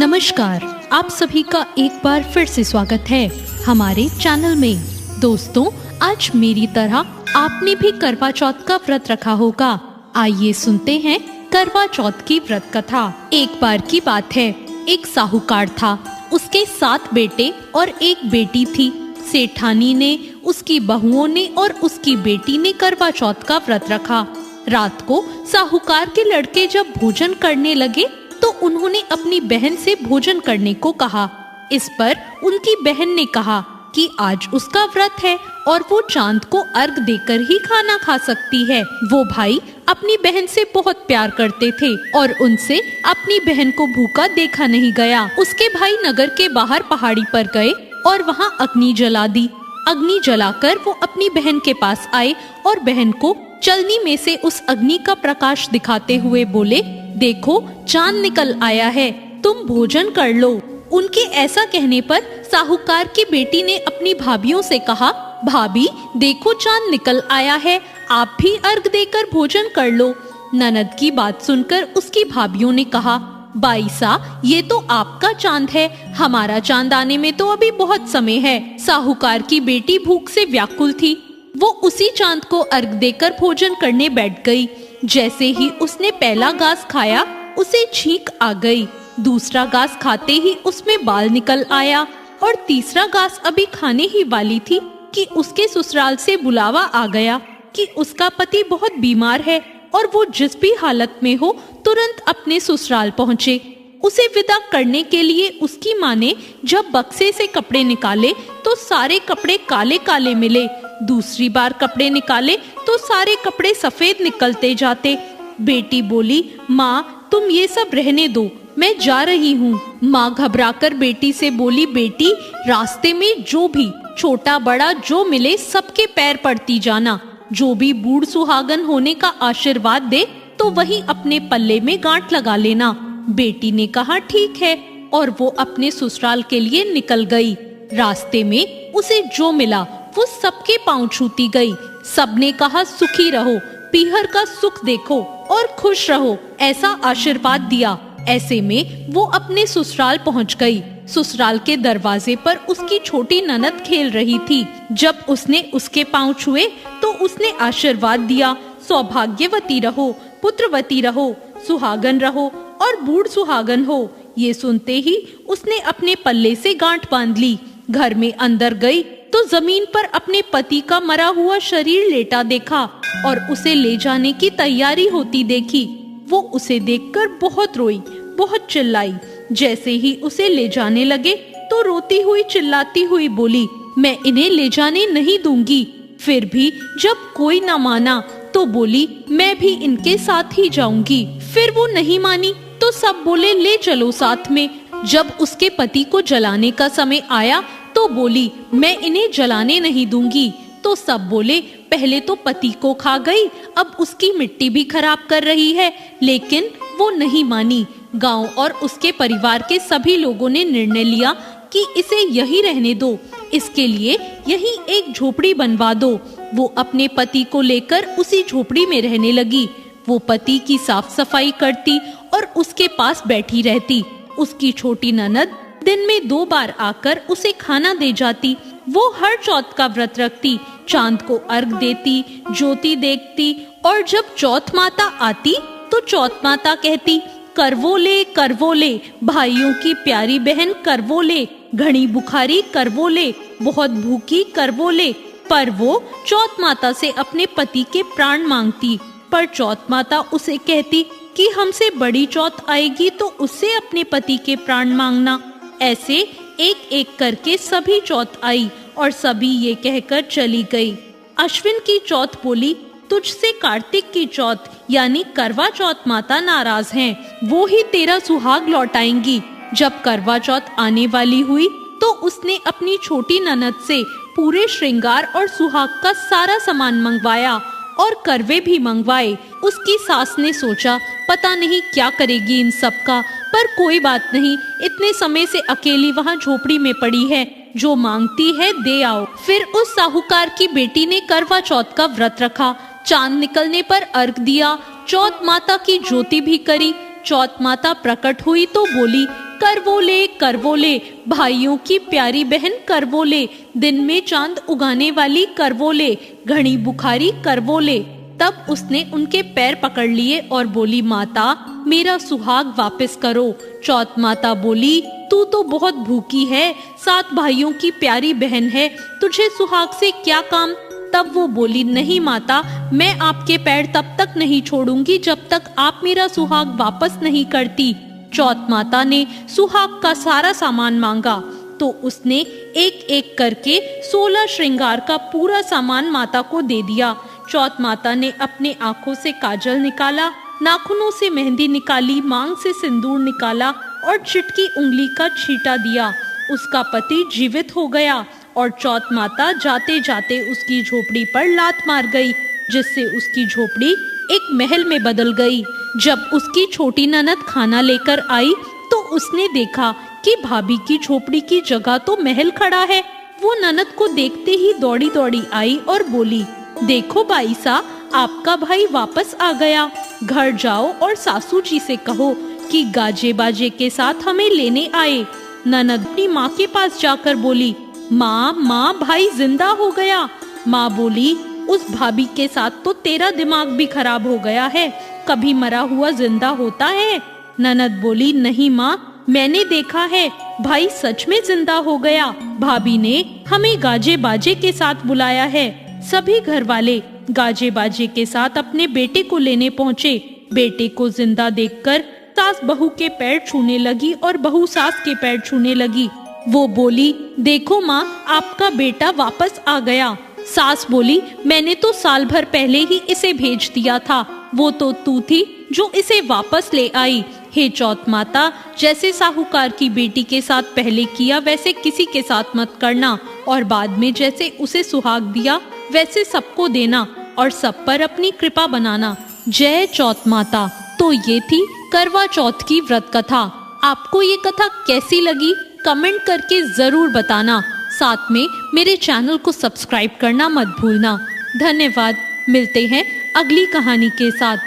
नमस्कार, आप सभी का एक बार फिर से स्वागत है हमारे चैनल में। दोस्तों, आज मेरी तरह आपने भी करवा चौथ का व्रत रखा होगा। आइए सुनते हैं करवा चौथ की व्रत कथा। एक बार की बात है, एक साहूकार था। उसके 7 बेटे और एक बेटी थी। सेठानी ने, उसकी बहुओं ने और उसकी बेटी ने करवा चौथ का व्रत रखा। रात को साहूकार के लड़के जब भोजन करने लगे तो उन्होंने अपनी बहन से भोजन करने को कहा। इस पर उनकी बहन ने कहा कि आज उसका व्रत है और वो चांद को अर्घ देकर ही खाना खा सकती है। वो भाई अपनी बहन से बहुत प्यार करते थे और उनसे अपनी बहन को भूखा देखा नहीं गया। उसके भाई नगर के बाहर पहाड़ी पर गए और वहाँ अग्नि जला दी। अग्नि जलाकर वो अपनी बहन के पास आए और बहन को चलनी में से उस अग्नि का प्रकाश दिखाते हुए बोले, देखो चांद निकल आया है, तुम भोजन कर लो। उनके ऐसा कहने पर साहूकार की बेटी ने अपनी भाभियों से कहा, भाभी देखो चांद निकल आया है, आप भी अर्घ देकर भोजन कर लो। ननद की बात सुनकर उसकी भाभियों ने कहा, बाईसा ये तो आपका चांद है, हमारा चांद आने में तो अभी बहुत समय है। साहूकार की बेटी भूख से व्याकुल थी। वो उसी चांद को अर्घ देकर भोजन करने बैठ गई। जैसे ही उसने पहला घास खाया उसे छींक आ गई। दूसरा घास खाते ही उसमें बाल निकल आया और तीसरा घास अभी खाने ही वाली थी कि उसके ससुराल से बुलावा आ गया कि उसका पति बहुत बीमार है और वो जिस भी हालत में हो तुरंत अपने ससुराल पहुँचे। उसे विदा करने के लिए उसकी माँ ने जब बक्से से कपड़े निकाले तो सारे कपड़े काले काले मिले। दूसरी बार कपड़े निकाले तो सारे कपड़े सफेद निकलते जाते। बेटी बोली, माँ तुम ये सब रहने दो, मैं जा रही हूँ। माँ घबराकर बेटी से बोली, बेटी रास्ते में जो भी छोटा बड़ा जो मिले सबके पैर पड़ती जाना। जो भी बूढ़ सुहागन होने का आशीर्वाद दे तो वही अपने पल्ले में गांठ लगा लेना। बेटी ने कहा ठीक है और वो अपने ससुराल के लिए निकल गई। रास्ते में उसे जो मिला वो सबके पांव छूती गई। सबने कहा सुखी रहो, पीहर का सुख देखो और खुश रहो, ऐसा आशीर्वाद दिया। ऐसे में वो अपने ससुराल पहुंच गई। ससुराल के दरवाजे पर उसकी छोटी ननद खेल रही थी। जब उसने उसके पांव छुए तो उसने आशीर्वाद दिया, सौभाग्यवती रहो, पुत्रवती रहो, सुहागन रहो और बूढ़ सुहागन हो। ये सुनते ही उसने अपने पल्ले से गांठ बांध ली। घर में अंदर गई तो जमीन पर अपने पति का मरा हुआ शरीर लेटा देखा और उसे ले जाने की तैयारी होती देखी। वो उसे देखकर बहुत रोई, बहुत चिल्लाई। जैसे ही उसे ले जाने लगे तो रोती हुई चिल्लाती हुई बोली, मैं इन्हें ले जाने नहीं दूंगी। फिर भी जब कोई न माना तो बोली, मैं भी इनके साथ ही जाऊंगी। फिर वो नहीं मानी तो सब बोले, ले चलो साथ में। जब उसके पति को जलाने का समय आया तो बोली, मैं इन्हें जलाने नहीं दूंगी। तो सब बोले, पहले तो पति को खा गई, अब उसकी मिट्टी भी खराब कर रही है। लेकिन वो नहीं मानी। गांव और उसके परिवार के सभी लोगों ने निर्णय लिया कि इसे यही रहने दो, इसके लिए यही एक झोपड़ी बनवा दो। वो अपने पति को लेकर उसी झोपड़ी में रहने लगी। वो पति की साफ सफाई करती और उसके पास बैठी रहती। उसकी छोटी ननद दिन में 2 बार आकर उसे खाना दे जाती। वो हर चौथ का व्रत रखती, चांद को अर्घ देती, ज्योति देखती और जब चौथ माता आती तो चौथ माता कहती, करवो ले, भाइयों की प्यारी बहन करवो ले, घनी बुखारी करवो ले, बहुत भूखी करवो ले। पर वो चौथ माता से अपने पति के प्राण मांगती, पर चौथ माता उसे कहती कि हमसे बड़ी चौथ आएगी तो उससे अपने पति के प्राण मांगना। ऐसे एक एक करके सभी चौथ आई और सभी ये कहकर चली गई। अश्विन की चौथ बोली, तुझसे कार्तिक की चौथ यानी करवा चौथ माता नाराज हैं, वो ही तेरा सुहाग लौटाएंगी। जब करवा चौथ आने वाली हुई तो उसने अपनी छोटी ननद से पूरे श्रृंगार और सुहाग का सारा सामान मंगवाया और करवे भी मंगवाए। उसकी सास ने सोचा पता नहीं क्या करेगी इन सब का, पर कोई बात नहीं, इतने समय से अकेली वहाँ झोपड़ी में पड़ी है, जो मांगती है दे आओ। फिर उस साहूकार की बेटी ने करवा चौथ का व्रत रखा। चांद निकलने पर अर्घ दिया, चौथ माता की ज्योति भी करी। चौथ माता प्रकट हुई तो बोली, करवोले भाइयों की प्यारी बहन करवोले, दिन में चांद उगाने वाली करवोले, घड़ी बुखारी करवोले। तब उसने उनके पैर पकड़ लिए और बोली, माता मेरा सुहाग वापस करो। चौथ माता बोली, तू तो बहुत भूखी है, 7 भाइयों की प्यारी बहन है, तुझे सुहाग से क्या काम। तब वो बोली, नहीं माता, मैं आपके पैर तब तक नहीं छोड़ूंगी जब तक आप मेरा सुहाग वापस नहीं करती। चौथ माता ने सुहाग का सारा सामान मांगा तो उसने एक एक करके 16 श्रृंगार का पूरा सामान माता को दे दिया। चौथ माता ने अपने आंखों से काजल निकाला, नाखूनों से मेहंदी निकाली, मांग से सिंदूर निकाला और चिटकी उंगली का छींटा दिया। उसका पति जीवित हो गया और चौथ माता जाते जाते उसकी झोपड़ी पर लात मार गई, जिससे उसकी झोपड़ी एक महल में बदल गई। जब उसकी छोटी ननद खाना लेकर आई तो उसने देखा कि भाभी की झोपड़ी की जगह तो महल खड़ा है। वो ननद को देखते ही दौड़ी दौड़ी आई और बोली, देखो बाईसा, आपका भाई वापस आ गया। घर जाओ और सासू जी से कहो कि गाजे बाजे के साथ हमें लेने आए। ननद अपनी माँ के पास जाकर बोली, माँ भाई जिंदा हो गया। माँ बोली, उस भाभी के साथ तो तेरा दिमाग भी खराब हो गया है, कभी मरा हुआ जिंदा होता है। ननद बोली, नहीं माँ, मैंने देखा है, भाई सच में जिंदा हो गया। भाभी ने हमें गाजे बाजे के साथ बुलाया है। सभी घर वाले गाजे बाजे के साथ अपने बेटे को लेने पहुँचे। बेटे को जिंदा देखकर सास बहू के पैर छूने लगी और बहू सास के पैर छूने लगी। वो बोली, देखो माँ, आपका बेटा वापस आ गया। सास बोली, मैंने तो साल भर पहले ही इसे भेज दिया था, वो तो तू थी जो इसे वापस ले आई। हे चौथ माता, जैसे साहूकार की बेटी के साथ पहले किया वैसे किसी के साथ मत करना, और बाद में जैसे उसे सुहाग दिया वैसे सबको देना और सब पर अपनी कृपा बनाना। जय चौथ माता। तो ये थी करवा चौथ की व्रत कथा। आपको ये कथा कैसी लगी कमेंट करके जरूर बताना। साथ में मेरे चैनल को सब्सक्राइब करना मत भूलना। धन्यवाद। मिलते हैं अगली कहानी के साथ।